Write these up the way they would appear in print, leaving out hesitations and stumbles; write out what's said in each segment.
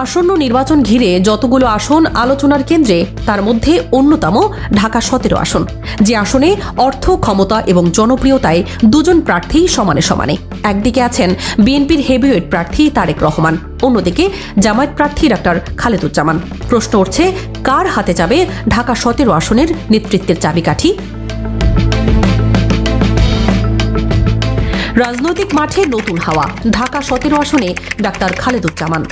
আসন্ন নির্বাচন ঘিরে যতগুলো আসন আলোচনার কেন্দ্রে তার মধ্যে অন্যতম ঢাকা 17 আসন, যে আসনে অর্থ, ক্ষমতা এবং জনপ্রিয়তায় দুজন প্রার্থী সমানে সমানে। একদিকে আছেন বিএনপির হেভিওয়েট প্রার্থী তারেক রহমান, অন্যদিকে জামায়াত প্রার্থী ডাক্তার খালেদুজ্জামান। প্রশ্ন উঠছে, কার হাতে যাবে ঢাকা 17 আসনের নেতৃত্বের চাবিকাঠি? রাজনৈতিক মাঠে নতুন হাওয়া, ঢাকা 17 আসনে ডাক্তার খালেদুজ্জামান।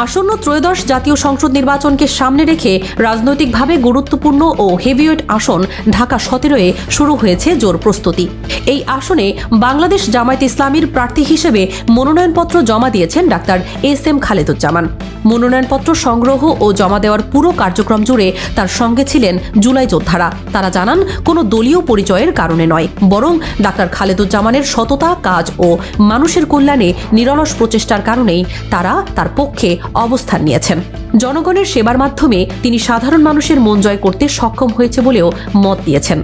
আসন্ন ত্রয়োদশ জাতীয় সংসদ নির্বাচনকে সামনে রেখে রাজনৈতিকভাবে গুরুত্বপূর্ণ ও হেভিওয়েট আসন ঢাকা 17-এ শুরু হয়েছে জোর প্রস্তুতি। এই আসনে বাংলাদেশ জামায়াত ইসলামীর প্রার্থী হিসেবে মনোনয়নপত্র জমা দিয়েছেন ডাক্তার এস.এম. খালেদুজ্জামান। মনোনয়নপত্র সংগ্রহ ও জমা দেওয়ার পুরো কার্যক্রম জুড়ে তার সঙ্গে ছিলেন জুলাই যোদ্ধারা। তারা জানান, কোনো দলীয় পরিচয়ের কারণে নয়, বরং ডাক্তার খালেদুজ্জামানের সততা, কাজ ও মানুষের কল্যাণে নিরলস প্রচেষ্টার কারণেই তারা তার পক্ষে অবস্থান নিয়েছেন। জনগণের সেবার মাধ্যমে তিনি সাধারণ মানুষের মন জয় করতে সক্ষম হয়েছে বলেও মত দিয়েছেন।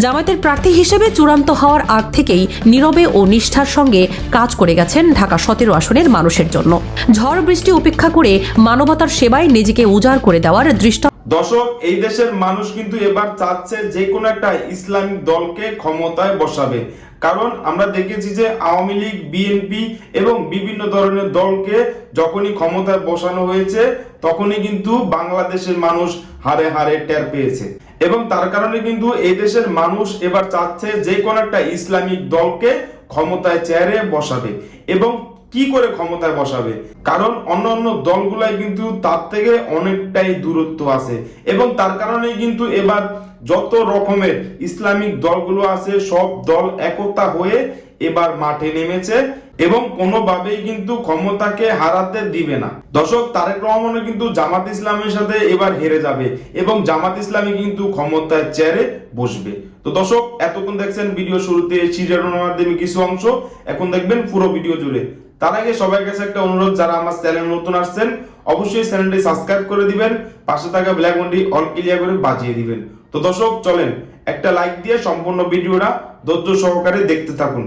জামায়াতের প্রার্থী হিসেবে চূড়ান্ত হওয়ার আগ থেকেই নীরবে ও নিষ্ঠার সঙ্গে কাজ করে গেছেন ঢাকা 17 আসনের মানুষের জন্য। ঝড় বৃষ্টি উপেক্ষা করে মানবতার সেবায় নিজেকে উজাড় করে দেওয়ার দৃষ্টান্ত। দর্শক, এই দেশের মানুষ কিন্তু এবার চাচ্ছে যে কোনো একটা ইসলামিক দলকে ক্ষমতায় বসাবে। কারণ আমরা দেখেছি যে আওয়ামী লীগ, বিএনপি এবং বিভিন্ন ধরনের দলকে যখনই ক্ষমতায় বসানো হয়েছে তখনই কিন্তু বাংলাদেশের মানুষ হারে হারে টের পেয়েছে, এবং তার কারণে কিন্তু এই দেশের মানুষ এবার চাচ্ছে যে কোনো একটা ইসলামিক দলকে ক্ষমতায় চেয়ারে বসাবে। এবং কি করে ক্ষমতায় বসাবে? কারণ অন্যান্য দলগুলাই কিন্তু তার থেকে অনেকটাই দূরত্ব আছে, এবং তার কারণে কিন্তু এবার যত রকমের ইসলামিক দলগুলো আছে সব দল একতা হয়ে এবার মাঠে নেমেছে এবং কোনোভাবেই কিন্তু ক্ষমতাকে হারাতে দিবে না। দর্শক, তারেক রহমানও কিন্তু জামাত ইসলামের সাথে এবার হেরে যাবে এবং জামাত ইসলামী কিন্তু ক্ষমতায় চেয়ারে বসবে। তো দর্শক, এতক্ষণ দেখছেন ভিডিও শুরুতে শিরোনামের মাধ্যমে কিছু অংশ, এখন দেখবেন পুরো ভিডিও জুড়ে। তার আগে সবার কাছে একটা অনুরোধ, যারা আমার চ্যানেল নতুন আসছেন অবশ্যই চ্যানেলটি সাবস্ক্রাইব করে দিবেন, পাশে থাকা বেল আইকনটি অল ক্লিয়ার করে বাজিয়ে দিবেন। তো দর্শক, চলেন একটা লাইক দিয়ে সম্পূর্ণ ভিডিওটা ধৈর্য সহকারে দেখতে থাকুন।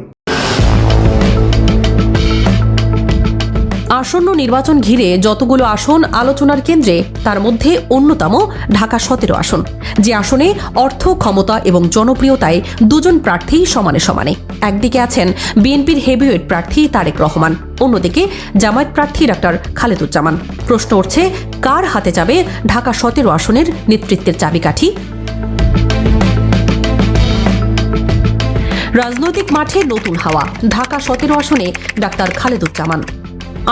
আসন্ন নির্বাচন ঘিরে যতগুলো আসন আলোচনার কেন্দ্রে তার মধ্যে অন্যতম ঢাকা 17 আসন, যে আসনে অর্থ, ক্ষমতা এবং জনপ্রিয়তায় দুজন প্রার্থী সমানে সমানে। একদিকে আছেন বিএনপির হেভিওয়েট প্রার্থী তারেক রহমান, অন্যদিকে জামায়াত প্রার্থী ডাক্তার খালেদুজ্জামান। প্রশ্ন উঠছে, কার হাতে যাবে ঢাকা 17 আসনের নেতৃত্বের চাবিকাঠি? রাজনৈতিক মাঠে নতুন হাওয়া, ঢাকা 17 আসনে ডাক্তার খালেদুজ্জামান।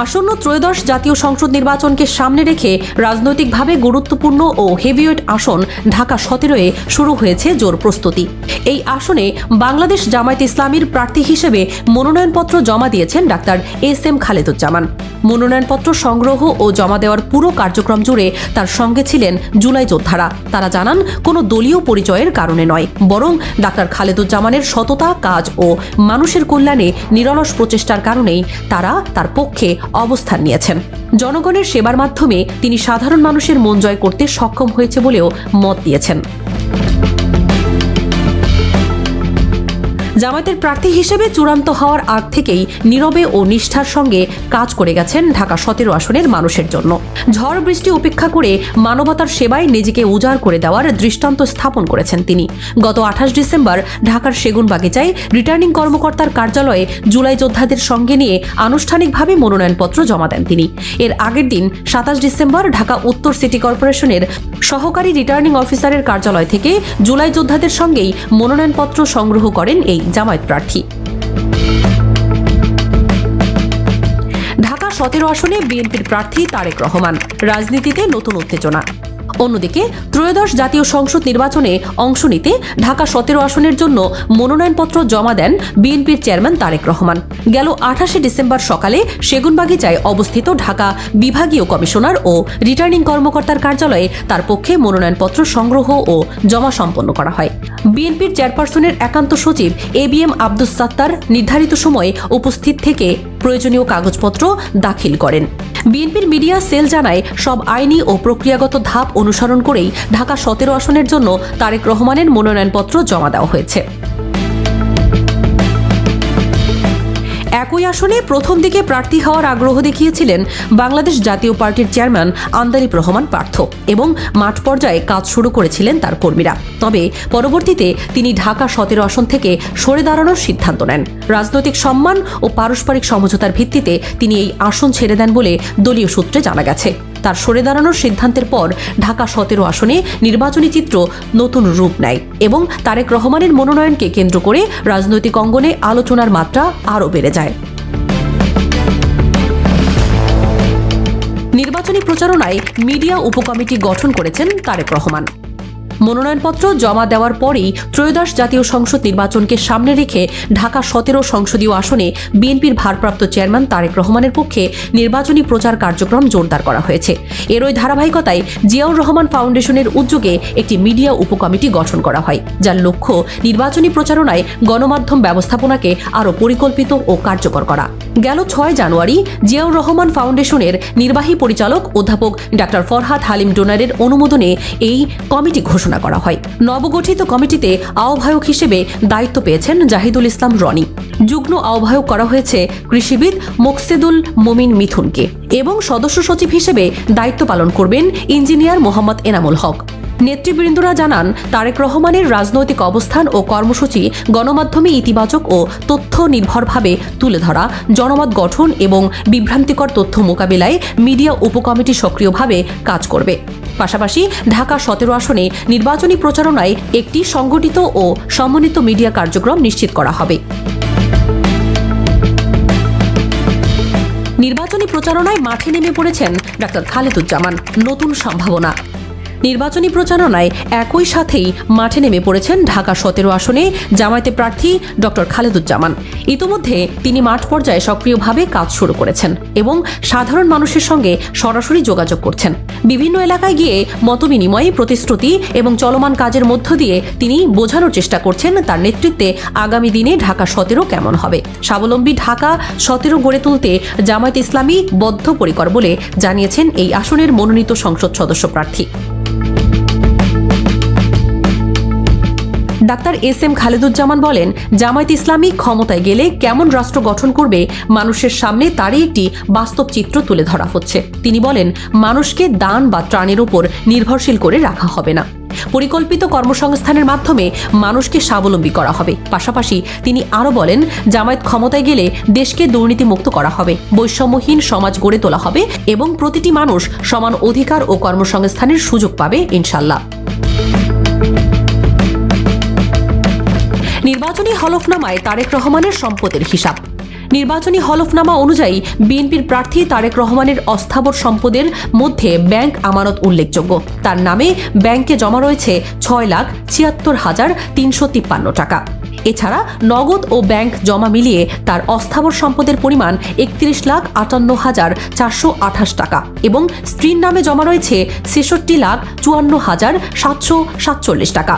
আসন্ন ত্রয়োদশ জাতীয় সংসদ নির্বাচনকে সামনে রেখে রাজনৈতিকভাবে গুরুত্বপূর্ণ ও হেভিওয়েট আসন ঢাকা 17-এ শুরু হয়েছে জোর প্রস্তুতি। এই আসনে বাংলাদেশ জামায়াত ইসলামীর প্রার্থী হিসেবে মনোনয়নপত্র জমা দিয়েছেন ডাক্তার এস.এম. খালেদুজ্জামান। মনোনয়নপত্র সংগ্রহ ও জমা দেওয়ার পুরো কার্যক্রম জুড়ে তার সঙ্গে ছিলেন জুলাই যোদ্ধারা। তারা জানান, কোনো দলীয় পরিচয়ের কারণে নয়, বরং ডাক্তার খালেদুজ্জামানের সততা, কাজ ও মানুষের কল্যাণে নিরলস প্রচেষ্টার কারণেই তারা তার পক্ষে অবস্থান নিয়েছেন। জনগণের সেবার মাধ্যমে তিনি সাধারণ মানুষের মন জয় করতে সক্ষম হয়েছে বলেও মত দিয়েছেন। জামায়াতের প্রার্থী হিসেবে চূড়ান্ত হওয়ার আগ থেকেই নীরবে ও নিষ্ঠার সঙ্গে কাজ করে গেছেন ঢাকা 17 আসনের মানুষের জন্য। ঝড় বৃষ্টি উপেক্ষা করে মানবতার সেবায় নিজেকে উজাড় করে দেওয়ার দৃষ্টান্ত স্থাপন করেছেন তিনি। গত 28 ডিসেম্বর ঢাকার সেগুনবাগিচায় রিটার্নিং কর্মকর্তার কার্যালয়ে জুলাই যোদ্ধাদের সঙ্গে নিয়ে আনুষ্ঠানিকভাবে মনোনয়নপত্র জমা দেন তিনি। এর আগের দিন 27 ডিসেম্বর ঢাকা উত্তর সিটি কর্পোরেশনের সহকারী রিটার্নিং অফিসারের কার্যালয় থেকে জুলাই যোদ্ধাদের সঙ্গেই মনোনয়নপত্র সংগ্রহ করেন এই জামায়াত প্রার্থী। ঢাকা 17 আসনে বিএনপির প্রার্থী তারেক রহমান, রাজনীতিতে নতুন উত্তেজনা। অন্যদিকে ত্রয়োদশ জাতীয় সংসদ নির্বাচনে অংশ নিতে ঢাকা 17 আসনের জন্য মনোনয়নপত্র জমা দেন বিএনপির চেয়ারম্যান তারেক রহমান। গেল 28 ডিসেম্বর সকালে সেগুনবাগিচায় অবস্থিত ঢাকা বিভাগীয় কমিশনার ও রিটার্নিং কর্মকর্তার কার্যালয়ে তার পক্ষে মনোনয়নপত্র সংগ্রহ ও জমা সম্পন্ন করা হয়। বিএনপির চেয়ারপারসনের একান্ত সচিব এবিএম আব্দুস সাত্তার নির্ধারিত সময়ে উপস্থিত থেকে প্রয়োজনীয় কাগজপত্র দাখিল করেন। বিএনপির মিডিয়া সেল জানায়, সব আইনি ও প্রক্রিয়াগত ধাপ অনুসরণ করেই ঢাকা 17 আসনের জন্য তারেক রহমানের মনোনয়নপত্র জমা দেওয়া হয়েছে। একই আসনে প্রথম দিকে প্রার্থী হওয়ার আগ্রহ দেখিয়েছিলেন বাংলাদেশ জাতীয় পার্টির চেয়ারম্যান আন্দালিব রহমান পার্থ এবং মাঠ পর্যায়ে কাজ শুরু করেছিলেন তার কর্মীরা। তবে পরবর্তীতে তিনি ঢাকা 17 আসন থেকে সরে দাঁড়ানোর সিদ্ধান্ত নেন। রাজনৈতিক সম্মান ও পারস্পরিক সমঝোতার ভিত্তিতে তিনি এই আসন ছেড়ে দেন বলে দলীয় সূত্রে জানা গেছে। তার সরে দাঁড়ানোর সিদ্ধান্তের পর ঢাকা 17 আসনে নির্বাচনী চিত্র নতুন রূপ নেয় এবং তারেক রহমানের মনোনয়নকে কেন্দ্র করে রাজনৈতিক অঙ্গনে আলোচনার মাত্রা আরও বেড়ে যায়। নির্বাচনী প্রচারণায় মিডিয়া উপকমিটি গঠন করেছেন তারেক রহমান। মনোনয়নপত্র জমা দেওয়ার পরেই ত্রয়োদশ জাতীয় সংসদ নির্বাচনকে সামনে রেখে ঢাকা 17 সংসদীয় আসনে বিএনপির ভারপ্রাপ্ত চেয়ারম্যান তারেক রহমানের পক্ষে নির্বাচনী প্রচার কার্যক্রম জোরদার করা হয়েছে। এরই ধারাবাহিকতায় জিয়াউর রহমান ফাউন্ডেশনের উদ্যোগে একটি মিডিয়া উপকমিটি গঠন করা হয়, যার লক্ষ্য নির্বাচনী প্রচারণায় গণমাধ্যম ব্যবস্থাপনাকে আরও পরিকল্পিত ও কার্যকর করা। গেল 6 জানুয়ারি জিয়াউর রহমান ফাউন্ডেশনের নির্বাহী পরিচালক অধ্যাপক ডাক্তার ফরহাদ হালিম ডোনারের অনুমোদনে এই কমিটি ঘোষণা করা হয়। নবগঠিত কমিটিতে আহ্বায়ক হিসেবে দায়িত্ব পেয়েছেন জাহিদুল ইসলাম রনি। যুগ্ম আহ্বায়ক করা হয়েছে কৃষিবিদ মোকসেদুল মমিন মিথুনকে এবং সদস্য সচিব হিসেবে দায়িত্ব পালন করবেন ইঞ্জিনিয়ার মোহাম্মদ এনামুল হক। নেতৃবৃন্দরা জানান, তারেক রহমানের রাজনৈতিক অবস্থান ও কর্মসূচি গণমাধ্যমে ইতিবাচক ও তথ্য নির্ভরভাবে তুলে ধরা, জনমত গঠন এবং বিভ্রান্তিকর তথ্য মোকাবিলায় মিডিয়া উপকমিটি সক্রিয়ভাবে কাজ করবে। পাশাপাশি ঢাকা 17 আসনে নির্বাচনী প্রচারণায় একটি সংগঠিত ও সমন্বিত মিডিয়া কার্যক্রম নিশ্চিত করা হবে। নির্বাচনী প্রচারণায় মাঠে নেমে পড়েছেন ডাক্তার খালেদুজ্জামান। নতুন সম্ভাবনা। নির্বাচনী প্রচারণায় একই সাথেই মাঠে নেমে পড়েছেন ঢাকা 17 আসনে জামায়াতে প্রার্থী ডক্টর খালেদুজ্জামান। ইতোমধ্যে তিনি মাঠ পর্যায়ে সক্রিয়ভাবে কাজ শুরু করেছেন এবং সাধারণ মানুষের সঙ্গে সরাসরি যোগাযোগ করছেন। বিভিন্ন এলাকায় গিয়ে মতবিনিময়, প্রতিশ্রুতি এবং চলমান কাজের মধ্য দিয়ে তিনি বোঝানোর চেষ্টা করছেন তার নেতৃত্বে আগামী দিনে ঢাকা 17 কেমন হবে। স্বাবলম্বী ঢাকা 17 গড়ে তুলতে জামায়াতে ইসলামী বদ্ধপরিকর বলে জানিয়েছেন এই আসনের মনোনীত সংসদ সদস্য প্রার্থী। Doctor SM. খালেদুজ্জামান বলেন, জামায়াত ইসলামী ক্ষমতায় গেলে কেমন রাষ্ট্র গঠন করবে মানুষের সামনে তারই একটি বাস্তব চিত্র তুলে ধরা হচ্ছে। তিনি বলেন, মানুষকে দান বা ত্রাণের উপর নির্ভরশীল করে রাখা হবে না। পরিকল্পিত কর্মসংস্থানের মাধ্যমে মানুষকে স্বাবলম্বী করা হবে। পাশাপাশি তিনি আরও বলেন, জামায়াত ক্ষমতায় গেলে দেশকে দুর্নীতিমুক্ত করা হবে, বৈষম্যহীন সমাজ গড়ে তোলা হবে এবং প্রতিটি মানুষ সমান অধিকার ও কর্মসংস্থানের সুযোগ পাবে ইনশাল্লাহ। নির্বাচনী হলফনামায় তারেক রহমানের সম্পদের হিসাব। নির্বাচনী হলফনামা অনুযায়ী বিএনপির প্রার্থী তারেক রহমানের অস্থাবর সম্পদের মধ্যে ব্যাংক আমানত উল্লেখযোগ্য। তার নামে ব্যাংকে জমা রয়েছে 6,76,353 টাকা। এছাড়া নগদ ও ব্যাংক জমা মিলিয়ে তার অস্থাবর সম্পদের পরিমাণ 31,58,428 টাকা এবং স্ত্রীর নামে জমা রয়েছে 66,54,747 টাকা।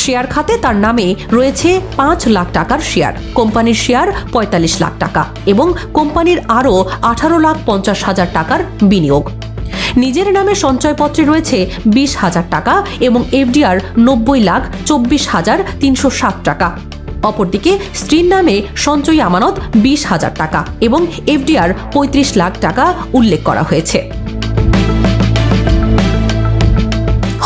শেয়ার খাতে তার নামে রয়েছে 5 লাখ টাকার শেয়ার, কোম্পানির শেয়ার 45 লাখ টাকা এবং কোম্পানির আরও 18,50,000 টাকার বিনিয়োগ। নিজের নামে সঞ্চয়পত্রে রয়েছে 20,000 টাকা এবং এফডিআর 90,24,307 টাকা। অপরদিকে স্ত্রীর নামে সঞ্চয়ী আমানত 20,000 টাকা এবং এফডিআর 35 লাখ টাকা উল্লেখ করা হয়েছে।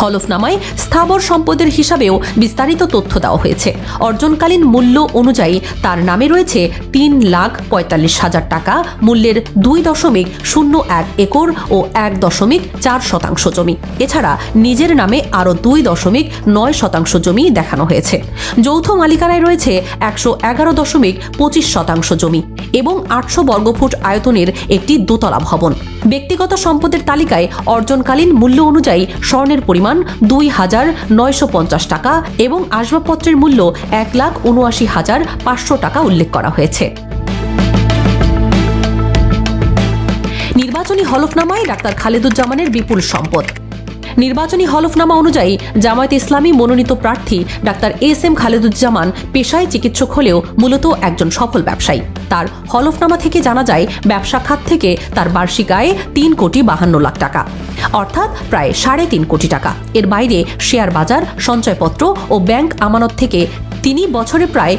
হলফনামায় স্থাবর সম্পদের হিসাবেও বিস্তারিত তথ্য দেওয়া হয়েছে। অর্জনকালীন মূল্য অনুযায়ী তার নামে রয়েছে 3,45,000 টাকা মূল্যের 2.01 একর ও 1.4% জমি। এছাড়া নিজের নামে আরও 2.9% জমি দেখানো হয়েছে। যৌথ মালিকানায় রয়েছে 111.25% জমি এবং 800 বর্গফুট আয়তনের একটি দোতলা ভবন। ব্যক্তিগত সম্পদের তালিকায় অর্জনকালীন মূল্য অনুযায়ী স্বর্ণের পরিমাণ 2,950 টাকা এবং আসবাবপত্রের মূল্য 1,79,500 টাকা উল্লেখ করা হয়েছে। নির্বাচনী হলফনামায় ডাক্তার খালেদুজ্জামানের বিপুল সম্পদ। নির্বাচনী হলফনামা অনুযায়ী জামায়াত ইসলামী মনোনীত প্রার্থী ডাক্তার এস.এম. খালেদুজ্জামান পেশায় চিকিৎসক হলেও মূলত একজন সফল ব্যবসায়ী। তার হলফনামা থেকে জানা যায়, ব্যবসা খাত থেকে তার বার্ষিক আয় 3,52,00,000 টাকা, অর্থাৎ প্রায় 3.5 কোটি টাকা। এর বাইরে শেয়ার বাজার, সঞ্চয়পত্র ও ব্যাংক আমানত থেকে তিনি বছরে প্রায়